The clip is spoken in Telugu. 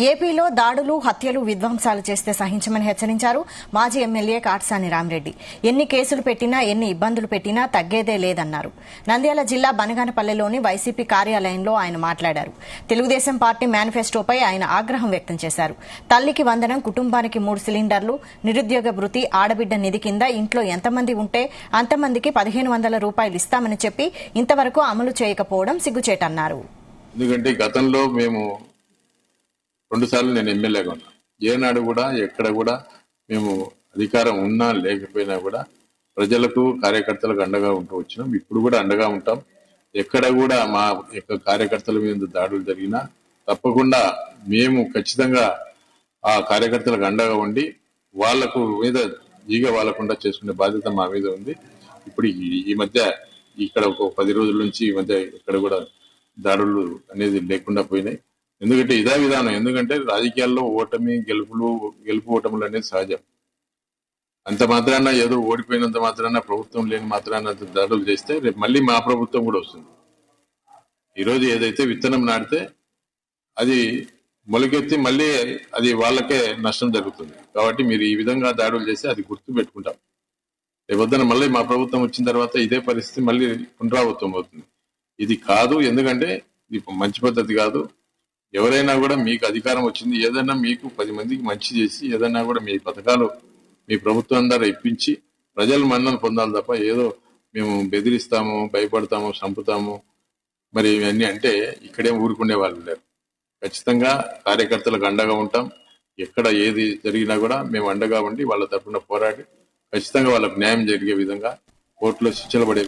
ఏపీలో దాడులు, హత్యలు, విధ్వంసాలు చేస్తే సహించమని హెచ్చరించారు మాజీ ఎమ్మెల్యే కాటసాని రామిరెడ్డి. ఎన్ని కేసులు పెట్టినా, ఎన్ని ఇబ్బందులు పెట్టినా తగ్గేదే లేదన్నారు. నంద్యాల జిల్లా బనగానపల్లెలోని వైసీపీ కార్యాలయంలో ఆయన మాట్లాడారు. తెలుగుదేశం పార్టీ మేనిఫెస్టోపై ఆయన ఆగ్రహం వ్యక్తం చేశారు. తల్లికి వందనం, కుటుంబానికి 3 సిలిండర్లు, నిరుద్యోగ భృతి, ఆడబిడ్డ నిధి కింద ఇంట్లో ఎంతమంది ఉంటే అంతమందికి 1500 రూపాయలు ఇస్తామని చెప్పి ఇంతవరకు అమలు చేయకపోవడం సిగ్గుచేటన్నారు. ఎందుకంటే గతంలో మేము 2 సార్లు నేను ఎమ్మెల్యేగా ఉన్నా. ఏనాడు కూడా ఎక్కడ కూడా మేము అధికారం ఉన్నా లేకపోయినా కూడా ప్రజలకు, కార్యకర్తలకు అండగా ఉంటూ వచ్చినాం. ఇప్పుడు కూడా అండగా ఉంటాం. ఎక్కడ కూడా మా యొక్క కార్యకర్తల మీద దాడులు జరిగినా తప్పకుండా మేము ఖచ్చితంగా ఆ కార్యకర్తలకు అండగా ఉండి వాళ్లకు మీద ఈగ వాలకుండా చేసుకునే బాధ్యత మా మీద ఉంది. ఇప్పుడు ఈ మధ్య ఇక్కడ ఒక 10 రోజుల నుంచి ఈ మధ్య ఇక్కడ కూడా దాడులు అనేది లేకుండా పోయినాయి. ఎందుకంటే ఇదే విధానం. ఎందుకంటే రాజకీయాల్లో గెలుపు ఓటములు అనేది సహజం. అంత మాత్రాన ఏదో ఓడిపోయినంత మాత్రాన, ప్రభుత్వం లేని మాత్రాన దాడులు చేస్తే రేపు మళ్ళీ మా ప్రభుత్వం కూడా వస్తుంది. ఈరోజు ఏదైతే విత్తనం నాటితే అది మొలకెత్తి మళ్ళీ అది వాళ్ళకే నష్టం జరుగుతుంది. కాబట్టి మీరు ఈ విధంగా దాడులు చేస్తే అది గుర్తు పెట్టుకుంటాం. రేపొద్దున మళ్ళీ మా ప్రభుత్వం వచ్చిన తర్వాత ఇదే పరిస్థితి మళ్ళీ పునరావృతం అవుతుంది. ఇది కాదు. ఎందుకంటే ఇది మంచి పద్ధతి కాదు. ఎవరైనా కూడా మీకు అధికారం వచ్చింది, ఏదైనా మీకు 10 మందికి మంచి చేసి ఏదైనా కూడా మీ పథకాలు మీ ప్రభుత్వం ద్వారా ఇప్పించి ప్రజల మన్ననలు పొందాలి తప్ప ఏదో మేము బెదిరిస్తాము, భయపడతాము, చంపుతాము మరి ఇవన్నీ అంటే ఇక్కడే ఊరుకునే వాళ్ళు లేరు. ఖచ్చితంగా కార్యకర్తలకు అండగా ఉంటాం. ఎక్కడ ఏది జరిగినా కూడా మేము అండగా ఉండి వాళ్ళ తరఫున పోరాడి ఖచ్చితంగా వాళ్ళకు న్యాయం జరిగే విధంగా కోర్టులో శిక్షలు పడే